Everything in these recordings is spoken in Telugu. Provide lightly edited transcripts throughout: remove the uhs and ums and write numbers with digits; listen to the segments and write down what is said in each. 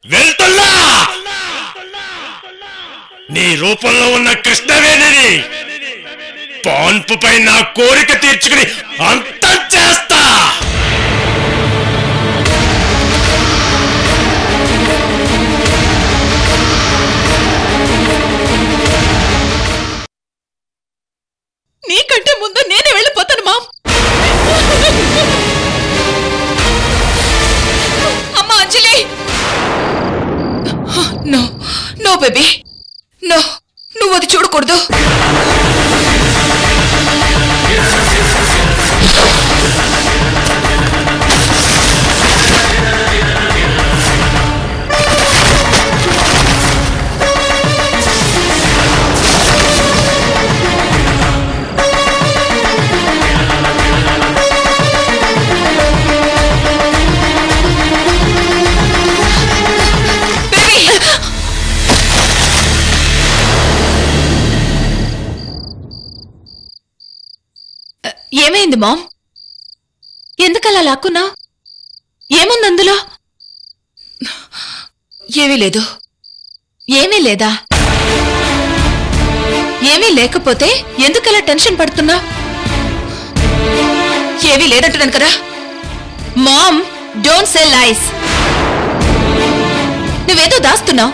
వెళ్తున్నా నీ రూపంలో ఉన్న కృష్ణవేణిని పాన్పుపై నా కోరిక తీర్చుకుని అంతం చేస్తా. నీకంటే ముందు నేనే వెళ్ళిపోతాను మామ్. అమ్మా అంజలి, నో నో బేబీ, నో, నువ్వు అది చూడకూడదు. ఏమైంది మామ్? ఎందుకలా లాక్కున్నా? ఏముంది అందులో? ఏమీ లేదు. ఏమీ లేదా? ఏమీ లేకపోతే ఎందుకలా టెన్షన్ పడుతున్నా? ఏమీ లేదంటున్నాను కదా. మామ్, డోంట్ సే లైస్. నువ్వేదో దాస్తున్నావు.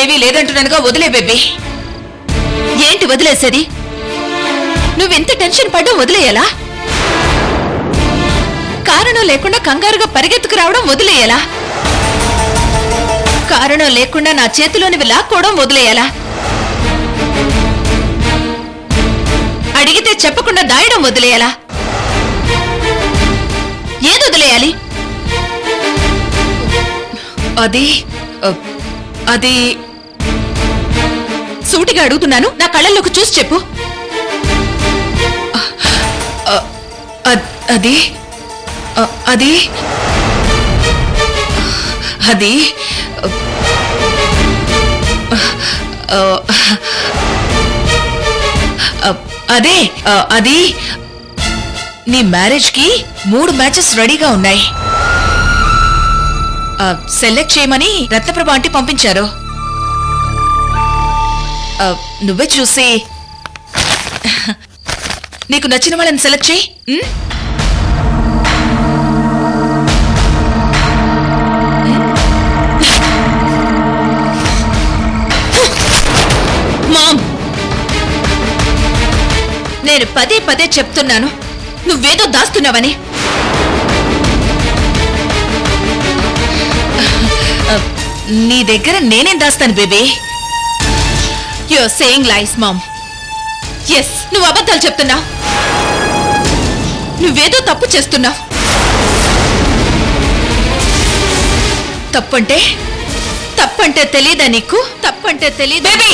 ఏమీ లేదంటున్నానుగా, వదిలే బేబీ. ఏంటి వదిలేసేది? నువ్వెంత టెన్షన్ పడ్డా వదిలేయాలా? కారణం లేకుండా కంగారుగా పరిగెత్తుకు రావడం వదిలేయాలా? కారణం లేకుండా నా చేతిలోనివి లాక్కోవడం వదిలేయాలా? అడిగితే చెప్పకుండా దాయడం వదిలేయాలా? ఏది వదిలేయాలి? అది అది సూటిగా అడుగుతున్నాను, నా కళ్ళల్లోకి చూసి చెప్పు. అది అది అది అదే అది నీ మ్యారేజ్ కి 3 మ్యాచెస్ రెడీగా ఉన్నాయి. సెలెక్ట్ చేయమని రత్నప్రభ ఆంటీ పంపించారు. నువ్వే చూసి నీకు నచ్చిన వాళ్ళని సెలెక్ట్ చేయి. మామ్, నేను పదే పదే చెప్తున్నాను, నువ్వేదో దాస్తున్నావని. నీ దగ్గర నేనేం దాస్తాను baby? You are saying lies mom. Yes, నువ్వు అబద్ధాలు చెప్తున్నావు. నువ్వేదో తప్పు చేస్తున్నావు. తప్పంటే తప్పంటే తెలీదా నీకు? తప్పంటే తెలీదా బేబీ?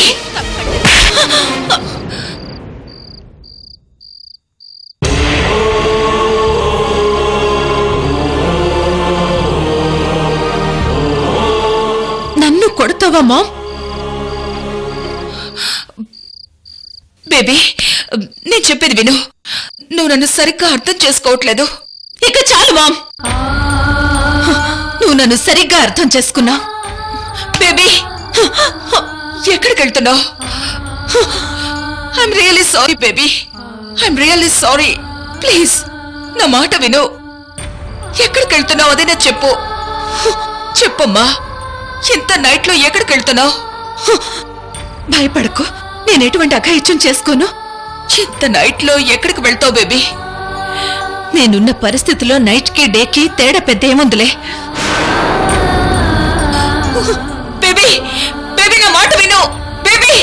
నన్ను కొడతావా మామ్? బేబీ, నేను చెప్పేది విను. నువ్వు నన్ను సరిగ్గా అర్థం చేసుకోవట్లేదు. ఇక చాలు మామ్. నువ్వు నన్ను సరిగ్గా అర్థం చేసుకున్నా. బేబీ, ఎక్కడికి వెళ్తున్నావు? I'm really sorry baby, I'm really sorry. Please నా మాట విను. ఎక్కడికి వెళ్తున్నావు అదేనా చెప్పు. చెప్పమ్మా, ఇంత నైట్లో ఎక్కడికి వెళ్తున్నావు? భయపడకు, నేను ఎటువంటి అఘాయిత్యం చేసుకోను. ఇంత నైట్లో ఎక్కడికి వెళ్తావు బేబీ? నేనున్న పరిస్థితిలో నైట్ కి డే కి తేడా పెద్ద ఏముందిలే. బేబీ, బేబీ నా మాట విను బేబీ.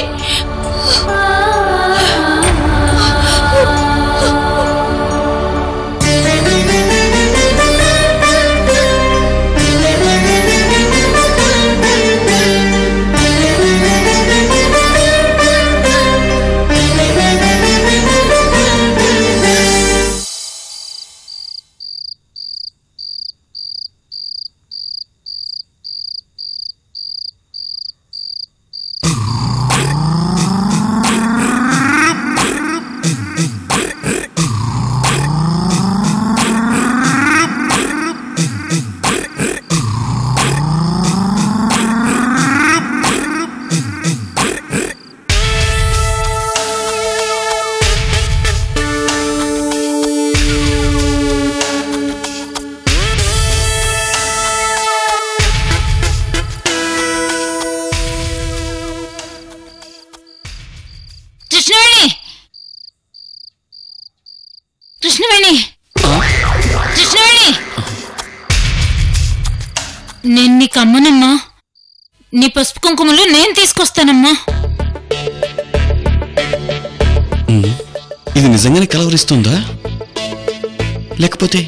నేను నీకు అమ్మనమ్మా. నీ పసుపు కుంకుమలు నేను తీసుకొస్తానమ్మా. ఇది నిజంగానే కలవరిస్తుందా, లేకపోతే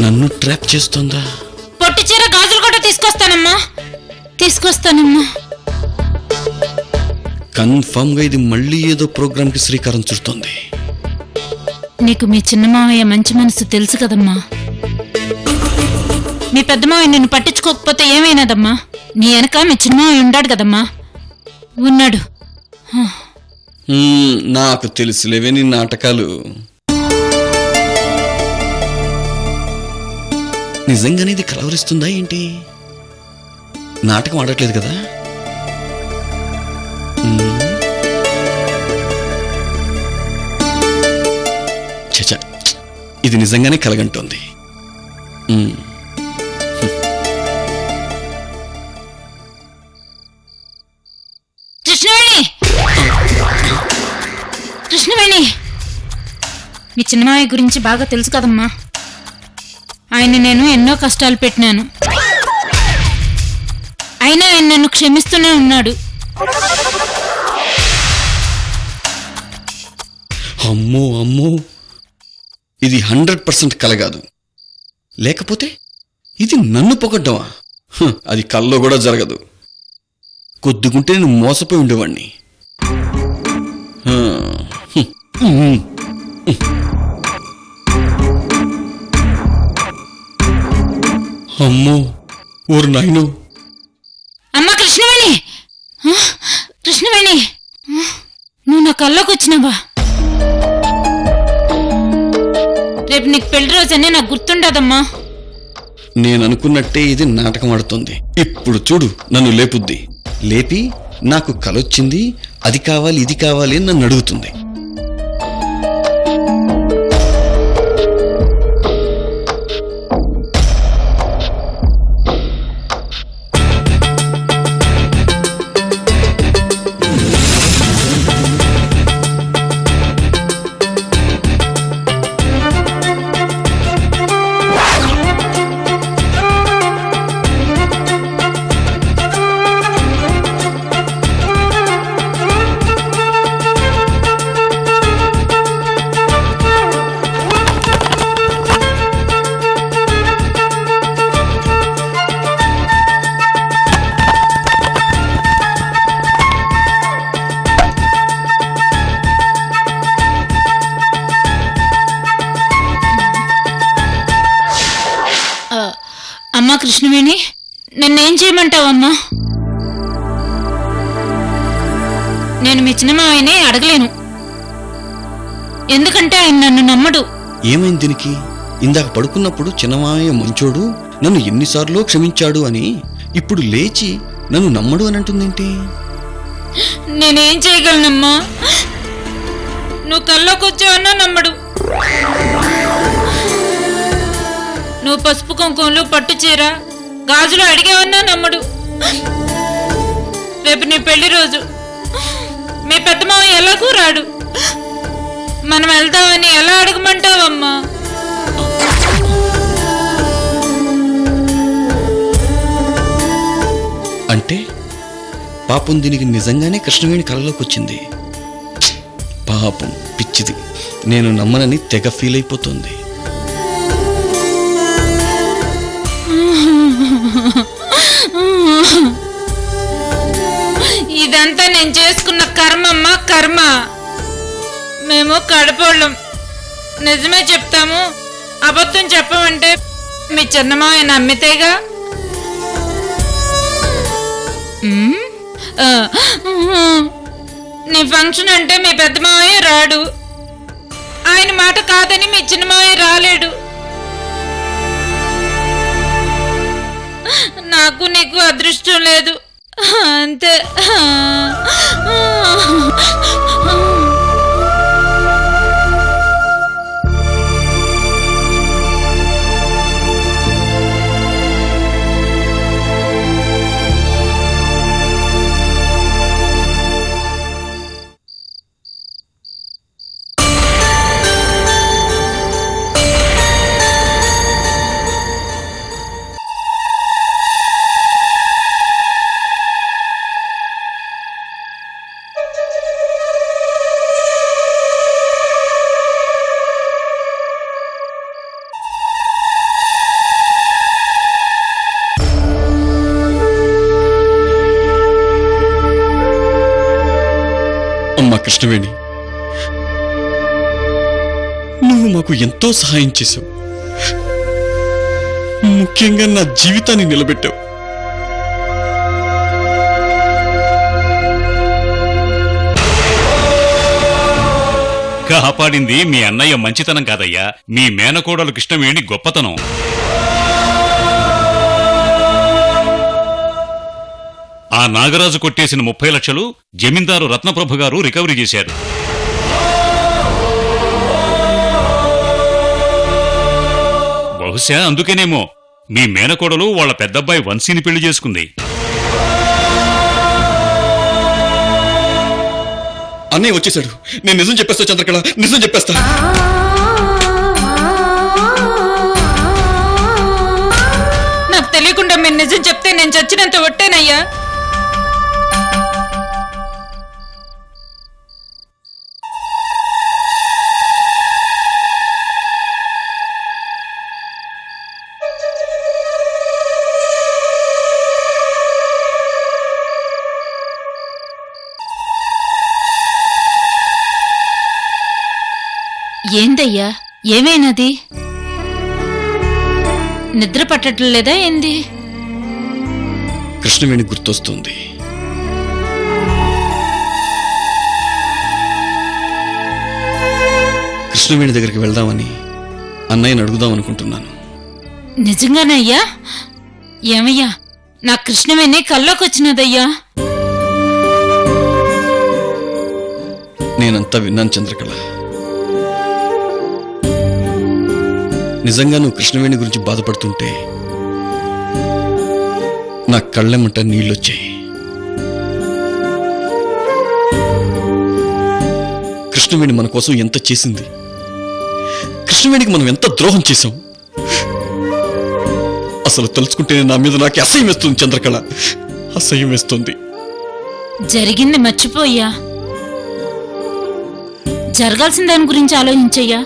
నన్ను ట్రాప్ చేస్తుందా? పొట్టి చీర గాజులు కూడా తీసుకొస్తానమ్మా. కన్ఫర్మ్ గా ఇది మళ్ళీ ఏదో ప్రోగ్రామ్ కి శ్రీకారం చుడుతోంది. నీకు మీ చిన్న మావయ్య మంచి మనసు తెలుసు కదమ్మా. మీ పెద్ద మావయ్య నిన్ను పట్టించుకోకపోతే ఏమైనాదమ్మా? నీ వెనక మీ చిన్న మావయ్య ఉన్నాడు కదమ్మా. ఉన్నాడు. నాకు తెలుసులేవే నీ నాటకాలు. నిజంగానే ఇది కలవరిస్తుందా ఏంటి? నాటకం ఆడట్లేదు కదా? చచా, ఇది నిజంగానే కలగంటోంది. కృష్ణవేణి, మీ చిన్నమావయ్య గురించి బాగా తెలుసు కదమ్మా. ఆయన నేను ఎన్నో కష్టాలు పెట్టినాను, అయినా ఆయన నన్ను క్షమిస్తూనే ఉన్నాడు. అమ్మో అమ్మో, ఇది 100% కలగాదు. లేకపోతే ఇది నన్ను పొగడ్డమా? అది కల్లో కూడా జరగదు. కొద్దిగుంటే నేను మోసపోయి ఉండేవాణ్ణి. అమ్మో, ఊరు నాయను. అమ్మా కృష్ణవేణి, కృష్ణవేణి, నువ్వు నా కల్లోకి వచ్చినావా? రేపు నీకు పెళ్లి రోజనే నాకు గుర్తుండదమ్మా. నేను అనుకున్నట్టే ఇది నాటకం ఆడుతుంది. ఇప్పుడు చూడు, నన్ను లేపుద్ది. లేపి నాకు కలొచ్చింది, అది కావాలి ఇది కావాలి అని నన్ను అడుగుతుంది. అమ్మా కృష్ణవేణి, నన్నేం చేయమంటావమ్మా? నేను మీ చిన్నమావయ్యనే అడగలేను, ఎందుకంటే ఆయన నన్ను నమ్మడు. ఏమైంది దీనికి? ఇందాక పడుకున్నప్పుడు చిన్నమావయ్య మంచోడు, నన్ను ఎన్నిసార్లు క్షమించాడు అని, ఇప్పుడు లేచి నన్ను నమ్మడు అని అంటుందేంటి? నేనేం చేయగలనమ్మా? నువ్వు కల్లోకి వచ్చావన్నా నమ్మడు, నువ్వు పసుపు కుంకుమలు పట్టు చీర గాజులు అడిగావన్నా నమ్మడు. రేపు నీ పెళ్లి రోజు, మీ పెద్ద మావయ్య ఎలాగూ రాడు, మనం వెళ్తామని ఎలా అడగమంటావమ్మా? అంటే పాపం దీనికి నిజంగానే కృష్ణవేణి కళ్ళలోకి వచ్చింది. పాపం పిచ్చిది, నేను నమ్మనని తెగ ఫీల్ అయిపోతుంది. ఇదంతా నేను చేసుకున్న కర్మమ్మా, కర్మ. మేము కడపోళ్ళం, నిజమే చెప్తాము, అబద్ధం చెప్పమంటే మీ చిన్నమావయ్య నమ్మితేగా. నీ ఫంక్షన్ అంటే మీ పెద్ద మావయ్య రాడు, ఆయన మాట కాదని మీ చిన్నమావయ్య రాలేడు. నాకు నీకు అదృష్టం లేదు అంతే. అమ్మా కృష్ణవేణి, నువ్వు మాకు ఎంతో సహాయం చేశావు. ముఖ్యంగా నా జీవితాన్ని నిలబెట్టావు. కాపాడింది మీ అన్నయ్య మంచితనం కాదయ్యా, మీ మేనకోడలు కృష్ణవేణి గొప్పతనం. ఆ నాగరాజు కొట్టేసిన 30 లక్షలు జమీందారు రత్నప్రభు గారు రికవరీ చేశారు. బహుశా అందుకేనేమో మీ మేనకోడలు వాళ్ళ పెద్దబ్బాయి వంశీని పెళ్లి చేసుకుంది. అన్నయ్య వచ్చేశాడు. నేను నిజం చెప్పేస్తా చంద్రకళ, నిజం చెప్పేస్తా. నాకు తెలియకుండా మీరు నిజం చెప్తే నేను చచ్చినంత ఒట్టేనయ్యా. ఏందయ్యా, ఏమైనది? నిద్ర పట్టడం లేదా ఏంది? కృష్ణవేణి గుర్తొస్తుంది. కృష్ణవేణి దగ్గరికి వెళ్దామని అన్నయ్యని అడుగుదాం అనుకుంటున్నాను. నిజంగానే అయ్యా? ఏమయ్యా, నా కృష్ణవేణి కల్లోకొచ్చినదయ్యా. నేనంతా విన్నాను చంద్రకళ. నిజంగా నువ్వు కృష్ణవేణి గురించి బాధపడుతుంటే నా కళ్ళెమ్మట నీళ్ళొచ్చాయి. కృష్ణవేణి మన కోసం ఎంత చేసింది, కృష్ణవేణికి మనం ఎంత ద్రోహం చేశాం. అసలు తలుచుకుంటేనే నా మీద నాకు అసహ్యం వేస్తుంది చంద్రకళ, అసహ్యం వేస్తుంది. జరిగింది మర్చిపోయ్యా, జరగాల్సిన దాని గురించి ఆలోచించయ్యా.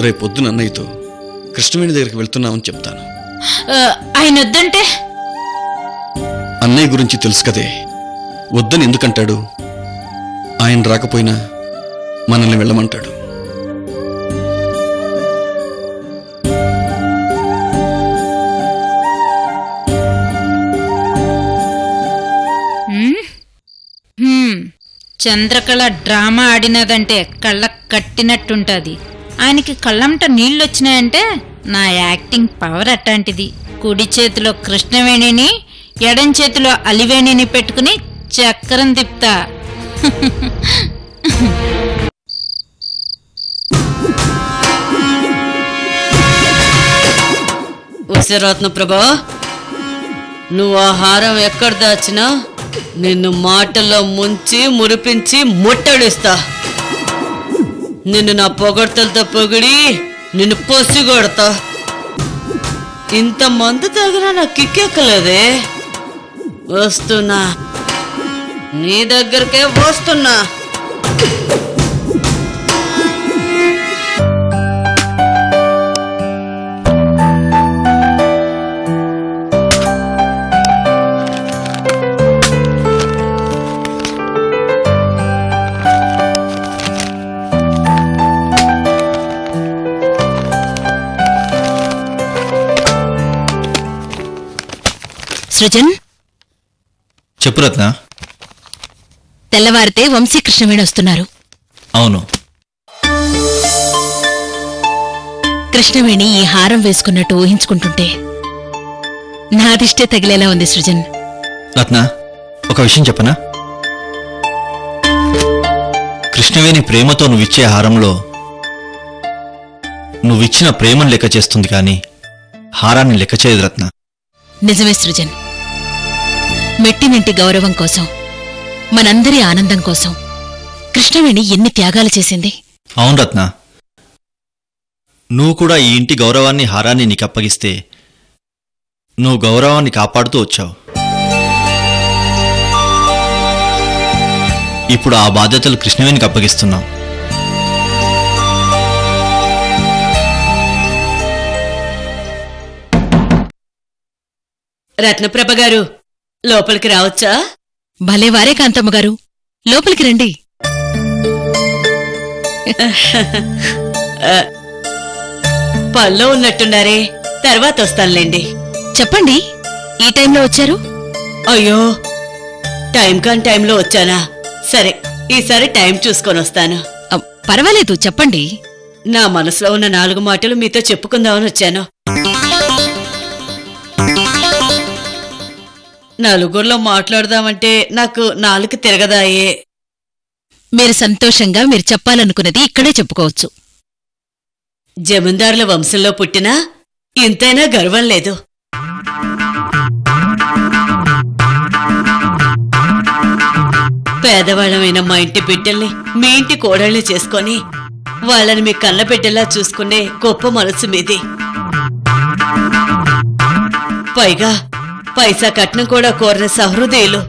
రేపొద్దున అన్నయ్యతో కృష్ణవేణి దగ్గరికి వెళ్తున్నామని చెప్తాను. ఆయన వద్దంటే? అన్నయ్య గురించి తెలుసు కదే, వద్దని ఎందుకంటాడు? ఆయన రాకపోయినా మనల్ని వెళ్ళమంటాడు. చంద్రకళ డ్రామా ఆడినదంటే కళ్ళకు కట్టినట్టుంటది. ఆయనకి కళ్ళంట నీళ్ళొచ్చినాయంటే నా యాక్టింగ్ పవర్ అట్లాంటిది. కుడి చేతిలో కృష్ణవేణిని, ఎడం చేతిలో అలివేణిని పెట్టుకుని చక్రం తిప్తా. రత్నప్రభా, నువ్వు ఆ హారం ఎక్కడ దాచినా నిన్ను మాటల్లో ముంచి మురిపించి ముట్టడిస్తా. నిన్ను నా పొగడ్తలతో పొగిడి నిన్ను పొసిగొడతా. ఇంత మందు తాగినా నాకు కిక్కెక్కలేదే. వస్తున్నా, నీ దగ్గరకే వస్తున్నా. సృజన్, చెప్పు రత్న. తెల్లవారితే వంశీ కృష్ణవేణి వస్తున్నారు. అవును. కృష్ణవేణి ఈ హారం వేసుకున్నట్టు ఊహించుకుంటుంటే నాదిష్టే తగిలేలా ఉంది సృజన్. రత్న, ఒక విషయం చెప్పనా? కృష్ణవేణి ప్రేమతో నువ్విచ్చే హారంలో నువ్విచ్చిన ప్రేమను లెక్క చేస్తుంది కానీ హారాన్ని లెక్క చేయదు రత్న. నిజమే సృజన్, మెట్టినింటి గౌరవం కోసం, మనందరి ఆనందం కోసం కృష్ణవేణి ఎన్ని త్యాగాలు చేసింది. అవును రత్న, నువ్వు కూడా ఈ ఇంటి గౌరవాన్ని, హారాన్ని నీకు అప్పగిస్తే నువ్వు గౌరవాన్ని కాపాడుతూ వచ్చావు. ఇప్పుడు ఆ బాధ్యతలు కృష్ణవేణికి అప్పగిస్తున్నాం. రత్నప్రభ గారు, లోపలికి రావచ్చా? భలేవారే కాంతమ్మ గారు, లోపలికి రండి. పనిలో ఉన్నట్టున్నారే, తర్వాత వస్తానులేండి. చెప్పండి, ఈ టైంలో వచ్చారు? అయ్యో, టైం కాని టైంలో వచ్చానా? సరే, ఈసారి టైం చూసుకొని వస్తాను. పర్వాలేదు, చెప్పండి. నా మనసులో ఉన్న 4 మాటలు మీతో చెప్పుకుందామని వచ్చాను. నలుగురిలో మాట్లాడదామంటే నాకు నాలుగు తిరగదాయే. మీరు సంతోషంగా మీరు చెప్పాలనుకున్నది ఇక్కడే చెప్పుకోవచ్చు. జమీందారుల వంశంలో పుట్టినా ఇంతైనా గర్వం లేదు. పేదవాళ్ళమైన మా ఇంటి బిడ్డల్ని మీ ఇంటి కోడల్ని చేసుకొని వాళ్ళని మీ కన్న బిడ్డలా చూసుకునే గొప్ప మనసు మీది. పైగా పైసా కట్నం కూడా కోరిన సహృదయులు.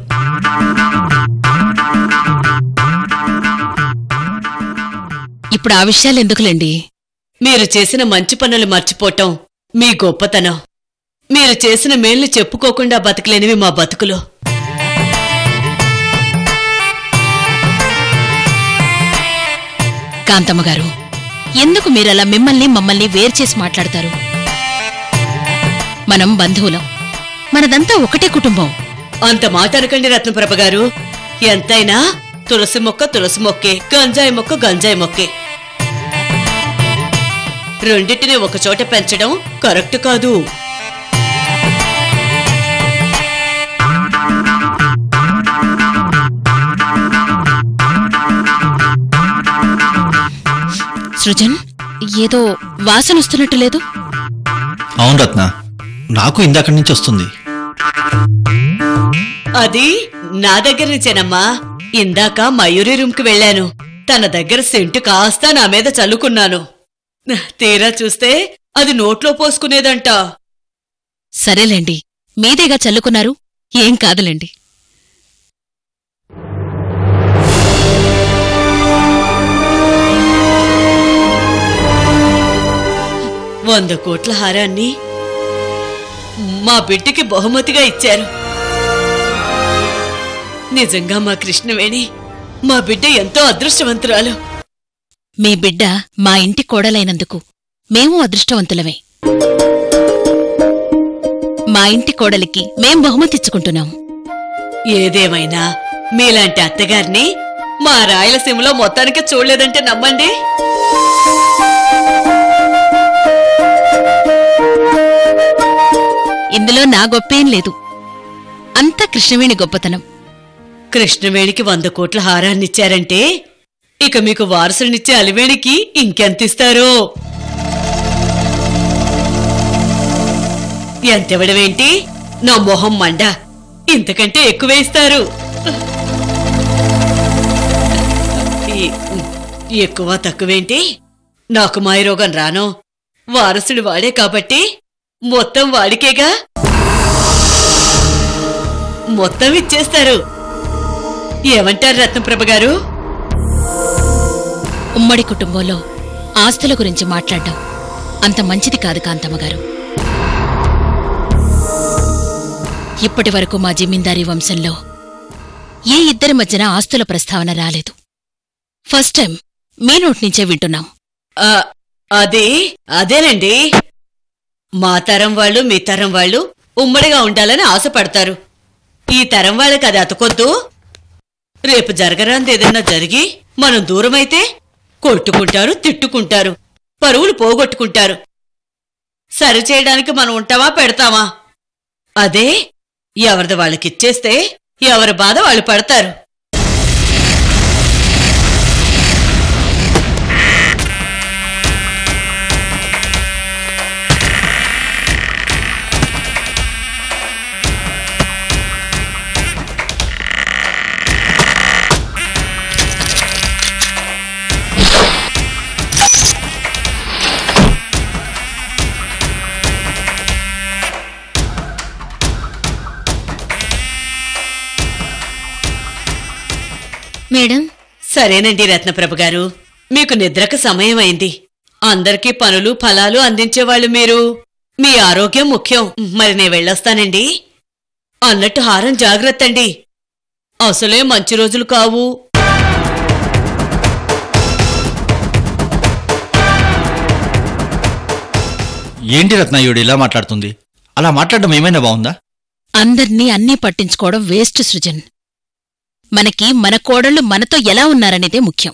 ఇప్పుడు ఆ విషయాలు ఎందుకులేండి. మీరు చేసిన మంచి పనులు మర్చిపోవటం మీ గొప్పతనం. మీరు చేసిన మేళ్లు చెప్పుకోకుండా బతకలేనివి మా బతుకులు. కాంతమ్మ గారు, ఎందుకు మీరలా మమ్మల్ని వేర్చేసి మాట్లాడతారు? మనం బంధువులం, మనదంతా ఒకటే కుటుంబం. అంత మాట అనకండి రత్నప్రభ గారు. ఎంతైనా తులసి మొక్క తులసి మొక్కే, గంజాయి మొక్క గంజాయి మొక్కే. రెండింటిని ఒకచోట పెంచడం కరెక్ట్ కాదు. సృజన్, ఏదో వాసన వస్తున్నట్టు లేదు? అవును రత్న, నాకు ఇందాక నుంచి వస్తుంది. అది నా దగ్గర నుంచేనమ్మా. ఇందాక మయూరి రూమ్కి వెళ్ళాను. తన దగ్గర సెంటు కాస్త నా మీద చల్లుకున్నాను. తీరా చూస్తే అది నోట్లో పోసుకునేదంట. సరేలేండి, మీదేగా చల్లుకున్నారు, ఏం కాదులేండి. వంద కోట్ల హారాన్ని మా బిడ్డకి బహుమతిగా ఇచ్చారు. నిజంగా మా కృష్ణవేణి, మా బిడ్డ ఎంతో అదృష్టవంతురాలు. మీ బిడ్డ మా ఇంటి కోడలైనందుకు మేము అదృష్టవంతులమే. మా ఇంటి కోడలికి మేం బహుమతిచ్చుకుంటున్నాం. ఏదేమైనా మీలాంటి అత్తగారిని మా రాయలసీమలో మొత్తానికి చూడలేదంటే నమ్మండి. ఇందులో నా గొప్పేం లేదు, అంతా కృష్ణవేణి గొప్పతనం. కృష్ణవేణికి 100 కోట్ల హారాన్నిచ్చారంటే ఇక మీకు వారసునిచ్చే అలివేణికి ఇంకెంతిస్తారో. ఎంతెవడమేంటి, నా మొహం మండ, ఇంతకంటే ఎక్కువే ఇస్తారు. ఎక్కువ తక్కువేంటి, నాకు మాయరోగం రాను. వారసుడు వాడే కాబట్టి మొత్తం వాడికేగా, మొత్తం ఇచ్చేస్తారు. ఏమంటారు రత్నప్రభ గారు? ఉమ్మడి కుటుంబంలో ఆస్తుల గురించి మాట్లాడడం అంత మంచిది కాదు కాంతమ్మ గారు. ఇప్పటి వరకు మా జమీందారీ వంశంలో ఏ ఇద్దరి మధ్యన ఆస్తుల ప్రస్తావన రాలేదు. ఫస్ట్ టైం మీ నోటి నుంచే వింటున్నాం. అదేనండి, మా తరం వాళ్ళు మీ తరం వాళ్ళు ఉమ్మడిగా ఉండాలని ఆశపడతారు. ఈ తరం వాళ్ళకి అది అతకొద్దు. రేపు జరగరాందేదన్నా జరిగి మనం దూరమైతే కొట్టుకుంటారు, తిట్టుకుంటారు, పరువులు పోగొట్టుకుంటారు. సరిచేయడానికి మనం ఉంటామా, పెడతామా? అదే ఎవరిది వాళ్ళకిచ్చేస్తే ఎవరి బాధ వాళ్ళు పడతారు. మేడం, సరేనండి రత్నప్రభ గారు, మీకు నిద్రకు సమయం అయింది. అందరికీ పనులు ఫలాలు అందించేవాళ్ళు మీరు. మీ ఆరోగ్యం ముఖ్యం. మరి నేను వెళ్ళొస్తానండి. అన్నట్టు హారం జాగ్రత్తండి, అసలే మంచి రోజులు కావు. ఏంటి రత్నాయుడు ఇలా మాట్లాడుతుంది? అలా మాట్లాడడం ఏమైనా బావుందా? అందర్నీ అన్నీ పట్టించుకోవడం వేస్ట్ సృజన్. మనకి మన కోడళ్ళు మనతో ఎలా ఉన్నారనేదే ముఖ్యం.